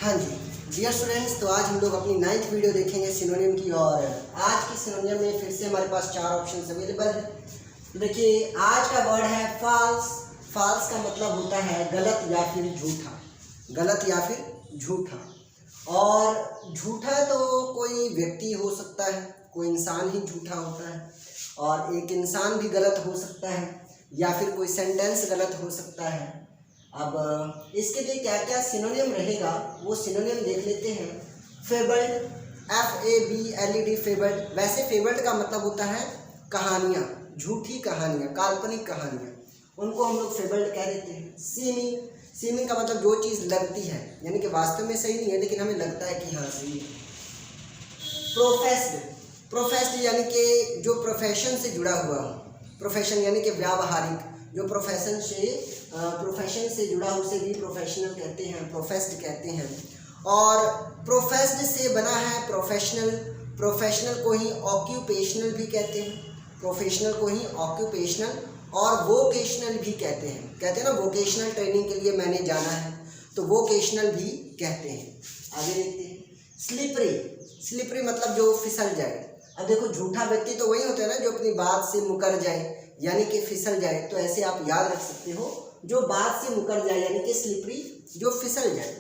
हाँ जी dear students, तो आज हम लोग अपनी 9th वीडियो देखेंगे सिनोनिम की। और आज की सिनोनिम में फिर से हमारे पास 4 ऑप्शंस अवेलेबल है। तो देखिए, आज का वर्ड है फॉल्स। फॉल्स का मतलब होता है गलत या फिर झूठा, गलत या फिर झूठा। और झूठा तो कोई व्यक्ति हो सकता है, कोई इंसान ही झूठा होता है, और एक इंसान भी गलत हो सकता है, या फिर कोई सेंटेंस गलत हो सकता है। अब इसके लिए क्या क्या सिनोनियम रहेगा वो सिनोनियम देख लेते हैं। Fabled, FABLED, fabled. वैसे फेबल्ड का मतलब होता है कहानियाँ, झूठी कहानियाँ, काल्पनिक कहानियाँ, उनको हम लोग फेबल्ड कह देते हैं। सीमिंग, सीमिंग का मतलब जो चीज़ लगती है, यानी कि वास्तव में सही नहीं है लेकिन हमें लगता है कि हाँ सही है। प्रोफेस्ड, प्रोफेस्ड यानी कि जो प्रोफेशन से जुड़ा हुआ हो, प्रोफेशन यानी कि व्यावहारिक, जो प्रोफेशन से जुड़ा हो उसे भी प्रोफेशनल कहते हैं, प्रोफेस्ड कहते हैं। और प्रोफेस्ड से बना है प्रोफेशनल, प्रोफेशनल को ही ऑक्यूपेशनल भी कहते हैं, प्रोफेशनल को ही ऑक्यूपेशनल और वोकेशनल भी कहते हैं। कहते हैं ना, वोकेशनल ट्रेनिंग के लिए मैंने जाना है, तो वोकेशनल भी कहते हैं। आगे देखते हैं। स्लिपरी, स्लिपरी मतलब जो फिसल जाए। अब देखो, झूठा व्यक्ति तो वही होता है ना जो अपनी बात से मुकर जाए, यानी कि फिसल जाए। तो ऐसे आप याद रख सकते हो, जो बात से मुकर जाए यानी कि स्लिपरी, जो फिसल जाए।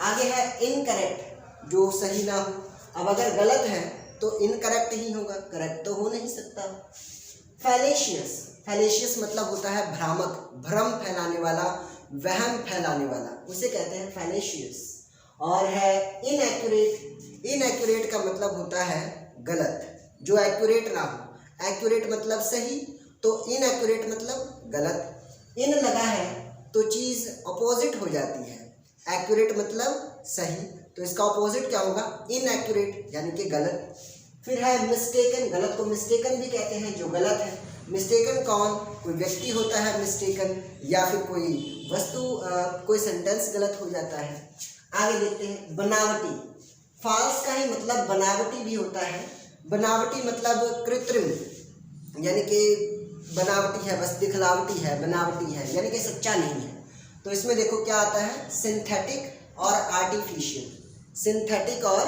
आगे है इनकरेक्ट, जो सही ना हो। अब अगर गलत है तो इनकरेक्ट ही होगा, करेक्ट तो हो नहीं सकता। फैलेशियस, फैलेशियस मतलब होता है भ्रामक, भ्रम फैलाने वाला, वहम फैलाने वाला, उसे कहते हैं फैलेशियस। और है इनएक्यूरेट, इनएक्यूरेट का मतलब होता है गलत, जो एक्यूरेट ना हो। एक्यूरेट मतलब सही, तो इनएक्यूरेट मतलब गलत। इन लगा है तो चीज़ अपोजिट हो जाती है। एक्यूरेट मतलब सही, तो इसका अपोजिट क्या होगा? इनएक्यूरेट यानी कि गलत। फिर है मिस्टेकन, गलत को मिस्टेकन भी कहते हैं, जो गलत है। मिस्टेकन कौन? कोई व्यक्ति होता है मिस्टेकन, या फिर कोई वस्तु, कोई सेंटेंस गलत हो जाता है। आगे देखते हैं। बनावटी, फॉल्स का ही मतलब बनावटी भी होता है। बनावटी मतलब कृत्रिम, यानी कि बनावटी है, बस दिखलावटी है, बनावटी है, यानी कि सच्चा नहीं है। तो इसमें देखो क्या आता है, सिंथेटिक और आर्टिफिशियल, सिंथेटिक और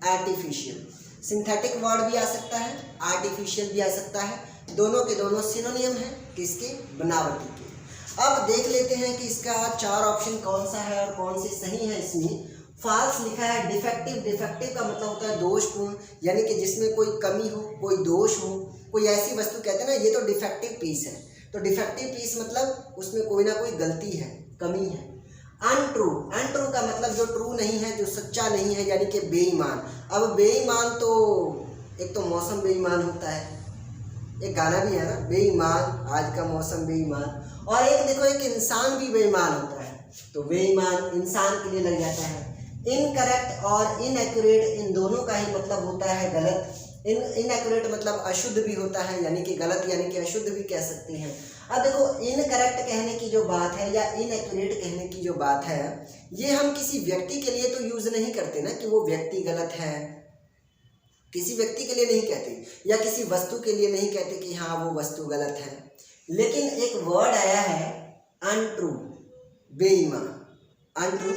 आर्टिफिशियल। सिंथेटिक वर्ड भी आ सकता है, आर्टिफिशियल भी आ सकता है, दोनों के दोनों सिनोनियम है किसके? बनावटी के। अब देख लेते हैं कि इसका 4 ऑप्शन कौन सा है और कौन से सही है। इसमें फॉल्स लिखा है डिफेक्टिव, डिफेक्टिव का मतलब होता है दोषपूर्ण, यानी कि जिसमें कोई कमी हो, कोई दोष हो, कोई ऐसी वस्तु कहते हैं ना, ये तो डिफेक्टिव पीस है। तो डिफेक्टिव पीस मतलब उसमें कोई ना कोई गलती है, कमी है। अनट्रू, अनट्रू का मतलब जो ट्रू नहीं है, जो सच्चा नहीं है, यानी कि बेईमान। अब बेईमान तो एक तो मौसम बेईमान होता है, एक गाना भी है ना, बेईमान आज का मौसम बेईमान। और एक देखो, एक इंसान भी बेईमान होता है, तो बेईमान इंसान के लिए लग जाता है। इनकरेक्ट और इनएक्यूरेट, इन दोनों का ही मतलब होता है गलत। इनएक्यूरेट मतलब अशुद्ध भी होता है, यानी कि गलत, यानी कि अशुद्ध भी कह सकते हैं। अब देखो, इनकरेक्ट कहने की जो बात है या इनएक्यूरेट कहने की जो बात है, ये हम किसी व्यक्ति के लिए तो यूज नहीं करते ना कि वो व्यक्ति गलत है, किसी व्यक्ति के लिए नहीं कहते, या किसी वस्तु के लिए नहीं कहते कि हाँ वो वस्तु गलत है। लेकिन एक वर्ड आया है अनट्रू, बेईमान, अनट्रू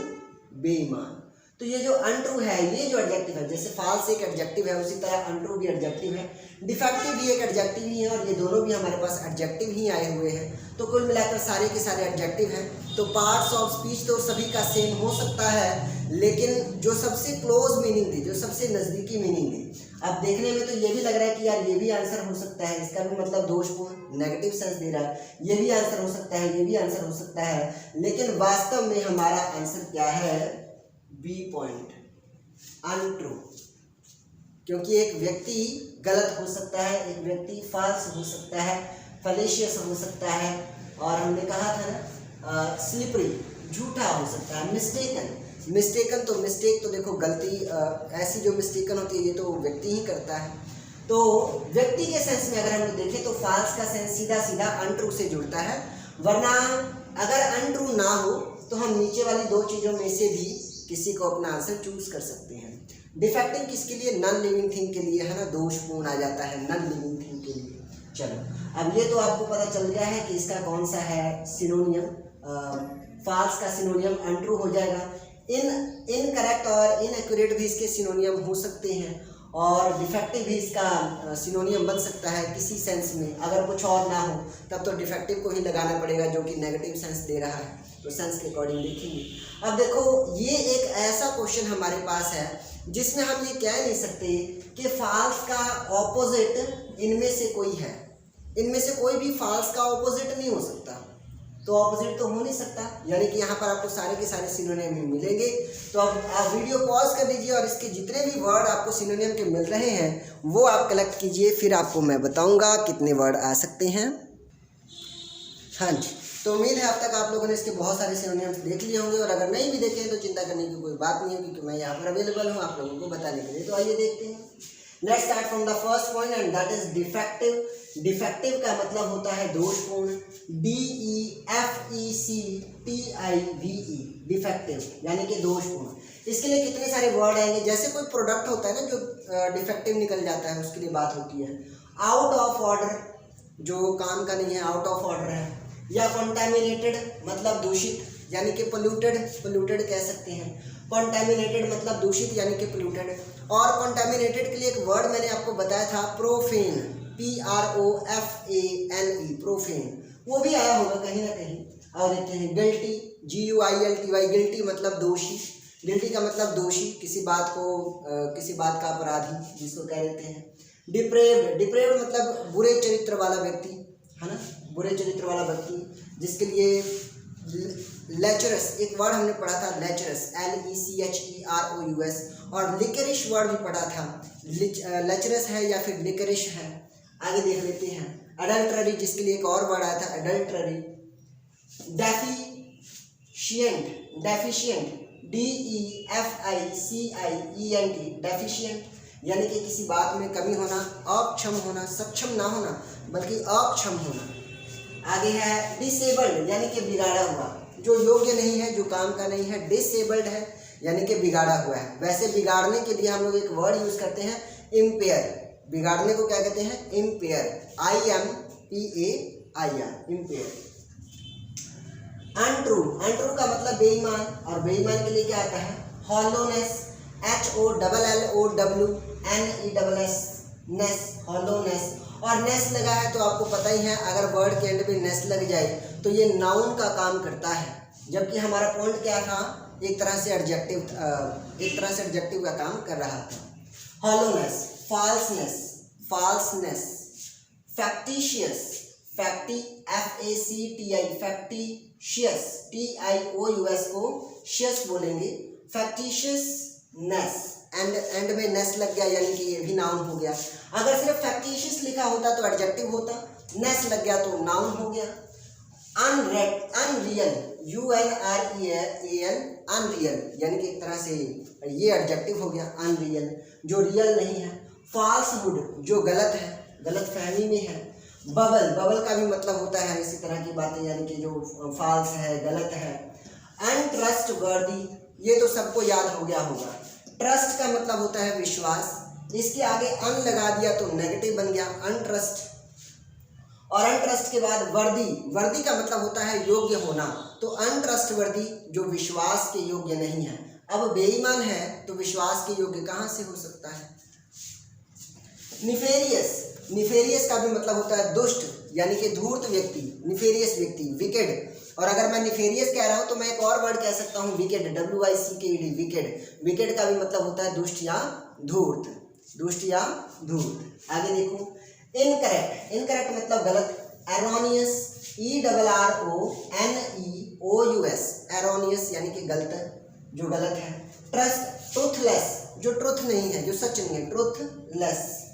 बेईमान। तो ये जो अनट्रू है, ये जो एडजेक्टिव है, जैसे फॉल्स एक एडजेक्टिव है, उसी तरह अनट्रू भी एडजेक्टिव है, डिफेक्टिव भी एक एडजेक्टिव ही है, और ये दोनों भी हमारे पास एडजेक्टिव ही आए हुए हैं। तो कुल मिलाकर सारे के सारे एडजेक्टिव हैं। तो पार्ट्स ऑफ स्पीच तो सभी का सेम हो सकता है, लेकिन जो सबसे क्लोज मीनिंग थी, जो सबसे नज़दीकी मीनिंग थी, अब देखने में तो ये भी लग रहा है कि यार ये भी आंसर हो सकता है, इसका भी मतलब दोषपूर्ण, नेगेटिव सेंस दे रहा है, ये भी आंसर हो सकता है, ये भी आंसर हो सकता है, लेकिन वास्तव में हमारा आंसर क्या है? B point, untrue. क्योंकि एक व्यक्ति गलत हो सकता है, एक व्यक्ति फॉल्स हो सकता है, फैलेशियस हो सकता है, और हमने कहा था ना स्लिपरी, झूठा हो सकता है। मिस्टेकन, मिस्टेकन तो मिस्टेक तो देखो गलती, ऐसी जो मिस्टेकन होती है ये तो व्यक्ति ही करता है। तो व्यक्ति के सेंस में अगर हम देखें तो फॉल्स का सेंस सीधा सीधा अनट्रू से जुड़ता है, वरना अगर अनट्रू ना हो तो हम नीचे वाली 2 चीज़ों में से भी किसी को अपना आंसर चूज कर सकते हैं। डिफेक्टिव किसके लिए? नॉन लिविंग थिंग के लिए है ना, दोषपूर्ण आ जाता है नॉन लिविंग थिंग के लिए। चलो, अब ये तो आपको पता चल गया है कि इसका कौन सा है सिनोनियम। फॉल्स का सिनोनियम अनट्रू हो जाएगा। इनकरेक्ट और इनएक्यूरेट भी इसके सिनोनियम हो सकते हैं, और डिफेक्टिव भी इसका सिनोनियम बन सकता है किसी सेंस में। अगर कुछ और ना हो तब तो डिफेक्टिव को ही लगाना पड़ेगा जो कि नेगेटिव सेंस दे रहा है, तो सेंस के अकॉर्डिंग लिखेंगे। अब देखो, ये एक ऐसा क्वेश्चन हमारे पास है जिसमें हम ये कह नहीं सकते कि फाल्स का ऑपोजिट इनमें से कोई है। इनमें से कोई भी फाल्स का ऑपोजिट नहीं हो सकता, तो ऑपोजिट तो हो नहीं सकता, यानी कि यहाँ पर आपको सारे के सारे सिनोनियम मिलेंगे। तो अब आप वीडियो पॉज कर दीजिए और इसके जितने भी वर्ड आपको सिनोनियम के मिल रहे हैं वो आप कलेक्ट कीजिए, फिर आपको मैं बताऊंगा कितने वर्ड आ सकते हैं। हाँ जी, तो उम्मीद है अब तक आप लोगों ने इसके बहुत सारे सिनोनियम्स देख लिए होंगे, और अगर नहीं भी देखे हैं तो चिंता करने की कोई बात नहीं है, क्योंकि मैं यहाँ पर अवेलेबल हूँ आप लोगों को बताने के लिए। तो आइए देखते हैं। Let's start from the first point and that is defective. Defective का मतलब होता है दोषपूर्ण, DEFECTIVE, डिफेक्टिव यानी कि दोषपूर्ण। इसके लिए कितने सारे वर्ड आएंगे, जैसे कोई प्रोडक्ट होता है ना जो डिफेक्टिव निकल जाता है, उसके लिए बात होती है। आउट ऑफ ऑर्डर, जो काम का नहीं है, आउट ऑफ ऑर्डर है। या कॉन्टैमिनेटेड मतलब दूषित, यानी कि पोल्यूटेड कह सकते हैं। कॉन्टैमिनेटेड मतलब दूषित यानी कि पोल्यूटेड। और कॉन्टैमिनेटेड के लिए एक वर्ड मैंने आपको बताया था, प्रोफेन, PROFANE, प्रोफेन, वो भी आया होगा कहीं ना कहीं। और देखते हैं गिल्टी, GUILTY, गिल्टी मतलब दोषी। गिल्टी का मतलब दोषी, किसी बात का अपराधी जिसको कह देते हैं। डिप्रेव्ड मतलब बुरे चरित्र वाला व्यक्ति, है ना, बुरे चरित्र वाला व्यक्ति, जिसके लिए लेचरस, एक वर्ड हमने पढ़ा था लेचरस, LECHEROUS, और लिकरिश वर्ड भी पढ़ा था। लेचरस है या फिर लिकरिश है। आगे देख लेते हैं। अडल्टरी, जिसके लिए एक और वर्ड आया था अडल्टरी। डेफिशिएंट, DEFICIENT, डेफिशिएंट यानी कि किसी बात में कमी होना, अक्षम होना, सक्षम ना होना बल्कि अक्षम होना। आगे है डिसेबल्ड यानी कि बिगाड़ा हुआ, जो योग्य नहीं है, जो काम का नहीं है। डिसेबल्ड है यानी कि बिगाड़ा हुआ है। वैसे बिगाड़ने के लिए हम लोग एक वर्ड यूज करते हैं इम्पेयर। बिगाड़ने को क्या कहते हैं? Empire, IMPAIR, empire. Untrue, untrue का मतलब बेईमान, और बेईमान के लिए क्या आता है? हॉलोनेस, HOLLOWNESS, नेस, हॉलोनेस। और नेस लगा है तो आपको पता ही है, अगर वर्ड के एंड में नेस लग जाए तो ये नाउन का काम करता है, जबकि हमारा पॉइंट क्या था? एक तरह से एडजेक्टिव का काम कर रहा था। हॉलोनेस, फाल्सनेस, फैक्टिशियस, फैक्टिशियस, TIOUS को शियस बोलेंगे। फैक्टिशियसनेस, एंड में नेस लग गया यानी कि ये भी नाउन हो गया। अगर सिर्फ फैक्टिशियस लिखा होता तो एडजेक्टिव होता, नेस लग गया तो नाउन हो गया। अनरियल, UNREAL, अनरियल यानी कि एक तरह से ये एडजेक्टिव हो गया, अनरियल, जो रियल नहीं है। फॉल्सहुड, जो गलत है, गलत फहमी में है। बबल का भी मतलब होता है इसी तरह की बातें, यानी कि जो फॉल्स है, गलत है। अनट्रस्टवर्दी, ये तो सबको याद हो गया होगा। ट्रस्ट का मतलब होता है विश्वास, इसके आगे अन लगा दिया तो नेगेटिव बन गया, अनट्रस्ट। और अनट्रस्ट के बाद वर्दी का मतलब होता है योग्य होना, तो अनट्रस्टवर्दी जो विश्वास के योग्य नहीं है। अब बेईमान है तो विश्वास के योग्य कहाँ से हो सकता है? निफेरियस का भी मतलब होता है दुष्ट, यानी कि धूर्त व्यक्ति, निफेरियस व्यक्ति, विकेड। और अगर मैं निफेरियस कह रहा हूँ तो मैं एक और वर्ड कह सकता हूँ विकेड, WICKED, विकेड। विकेड का भी मतलब होता है दुष्ट या धूर्त, आगे देखो। इनकरेक्ट मतलब गलत। एरोनियस, ERRONEOUS, एरोनियस यानी कि गलत, जो गलत है। ट्रुथलेस, जो ट्रुथ नहीं है, जो सच नहीं है, ट्रुथलेस।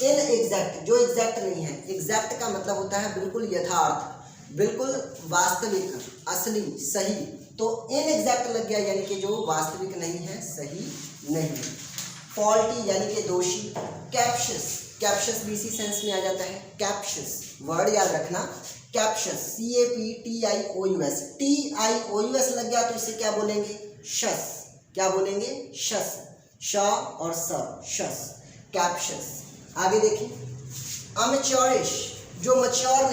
इनएग्जैक्ट, जो एग्जैक्ट नहीं है। एग्जैक्ट का मतलब होता है बिल्कुल यथार्थ, बिल्कुल वास्तविक, असली, सही। तो इनएग्जैक्ट लग गया यानी कि जो वास्तविक नहीं है, सही नहीं। फॉल्टी यानी कि दोषी। कैप्शस भी इसी सेंस में आ जाता है, कैप्शस, वर्ड याद रखना, कैप्शस, TIOUS लग गया तो इसे क्या बोलेंगे? शस। क्या बोलेंगे? शस, श और स, शस, कैप्शस। आगे देखिए। अमेच्योरिश, जो मैच्योर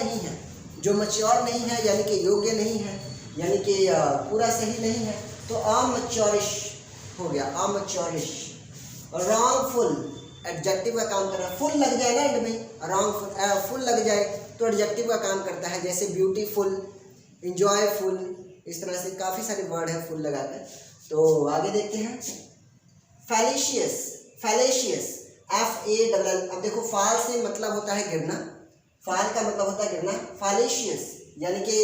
नहीं है, यानी कि योग्य नहीं है, यानी कि पूरा सही नहीं है। तो अमैच्योरिश हो गया, अमैच्योरिश। रॉन्गफुल एडजेक्टिव का काम कर रहा है, फुल लग जाए ना एंड में, रॉन्गफुल फुल लग जाए तो एडजेक्टिव का काम करता है, जैसे ब्यूटीफुल, इंजॉयफुल, इस तरह से काफ़ी सारे वर्ड है फुल लगाकर। तो आगे देखते हैं। फैलेशियस, फैलेशियस FALL। अब देखो फाल से मतलब होता है गिरना, फाल का मतलब होता है गिरना। फैलेशियस यानी कि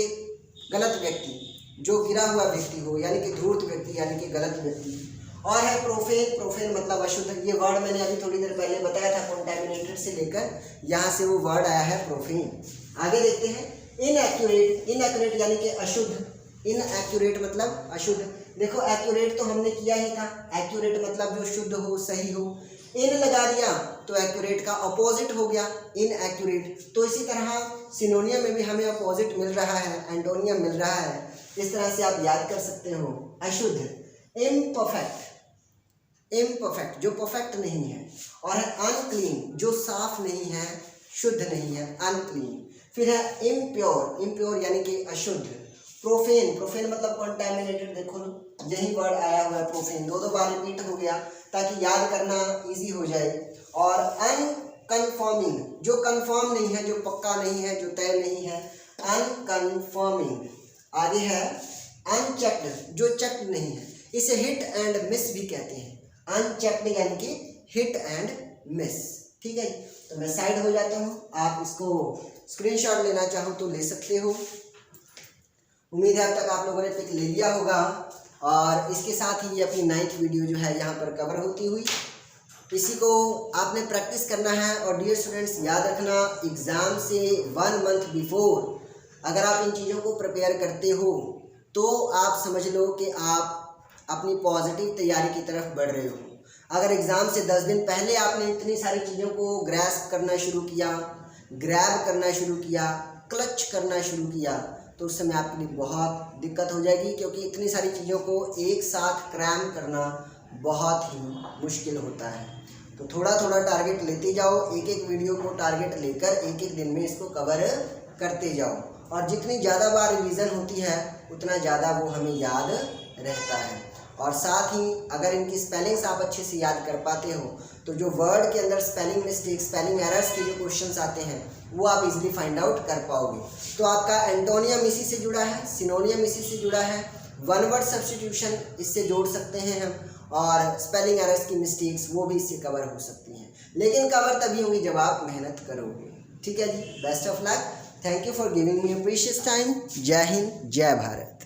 गलत व्यक्ति, जो गिरा हुआ व्यक्ति हो, यानी कि धूर्त व्यक्ति, यानी कि गलत व्यक्ति। और है प्रोफेन, प्रोफेन मतलब अशुद्ध। ये वर्ड मैंने अभी थोड़ी देर पहले बताया था, कॉन्टैमिनेटेड से लेकर यहाँ से वो वर्ड आया है प्रोफेन। आगे देखते हैं। इनएक्यूरेट, इनएक्यूरेट यानी कि अशुद्ध, इनएक्यूरेट मतलब अशुद्ध। देखो एक्यूरेट तो हमने किया ही था, एक्यूरेट मतलब जो शुद्ध हो, सही हो। इन लगा दिया तो एक्यूरेट का अपोजिट हो गया इनएक्यूरेट। तो इसी तरह सिनोनियम में भी हमें अपोजिट मिल रहा है, एंटोनियम मिल रहा है। इस तरह से आप याद कर सकते हो। अशुद्ध, इम्परफेक्ट, इम्परफेक्ट जो परफेक्ट नहीं है। और है अनक्लीन, जो साफ नहीं है, शुद्ध नहीं है, अनक्लीन। फिर है इम्प्योर, इम्प्योर यानी कि अशुद्ध। प्रोफेन, प्रोफेन मतलब कॉन्टैमिनेटेड। देखो यही वर्ड आया हुआ है प्रोफेन, दो बार रिपीट हो गया ताकि याद करना इजी हो जाए। और अनकन्फर्मिंग, जो कंफर्म नहीं है, जो पक्का नहीं है, जो तय नहीं है, अनकन्फर्मिंग। आगे है अनचेक्ड, जो चेक्ड नहीं है, इसे हिट एंड मिस भी कहते हैं। अनचेक्ड यानी कि हिट एंड मिस। ठीक है, तो मैं साइड हो जाता हूँ, आप इसको स्क्रीनशॉट लेना चाहो तो ले सकते हो। उम्मीद है अब तक आप लोगों ने पिक ले लिया होगा। और इसके साथ ही ये अपनी 9th वीडियो जो है यहाँ पर कवर होती हुई, इसी को आपने प्रैक्टिस करना है। और डियर स्टूडेंट्स याद रखना, एग्ज़ाम से 1 मंथ बिफोर अगर आप इन चीज़ों को प्रिपेयर करते हो तो आप समझ लो कि आप अपनी पॉजिटिव तैयारी की तरफ बढ़ रहे हो। अगर एग्ज़ाम से 10 दिन पहले आपने इतनी सारी चीज़ों को ग्रैस्प करना शुरू किया, ग्रैब करना शुरू किया, क्लच करना शुरू किया, तो उस समय आपके लिए बहुत दिक्कत हो जाएगी, क्योंकि इतनी सारी चीज़ों को एक साथ क्रैम करना बहुत ही मुश्किल होता है। तो थोड़ा थोड़ा टारगेट लेते जाओ, एक एक वीडियो को टारगेट लेकर एक एक दिन में इसको कवर करते जाओ। और जितनी ज़्यादा बार रिवीजन होती है उतना ज़्यादा वो हमें याद रहता है। और साथ ही अगर इनकी स्पेलिंग्स आप अच्छे से याद कर पाते हो तो जो वर्ड के अंदर स्पेलिंग मिस्टेक, स्पेलिंग एरर्स के जो क्वेश्चंस आते हैं वो आप इजीली फाइंड आउट कर पाओगे। तो आपका एंटोनियम इसी से जुड़ा है, सिनोनियम इसी से जुड़ा है, वन वर्ड सब्स्टिट्यूशन इससे जोड़ सकते हैं हम, और स्पेलिंग एरर्स की मिस्टेक्स वो भी इससे कवर हो सकती हैं। लेकिन कवर तभी होंगी जब आप मेहनत करोगे। ठीक है जी, best of luck, thank you for giving me precious time. जय हिंद, जय भारत।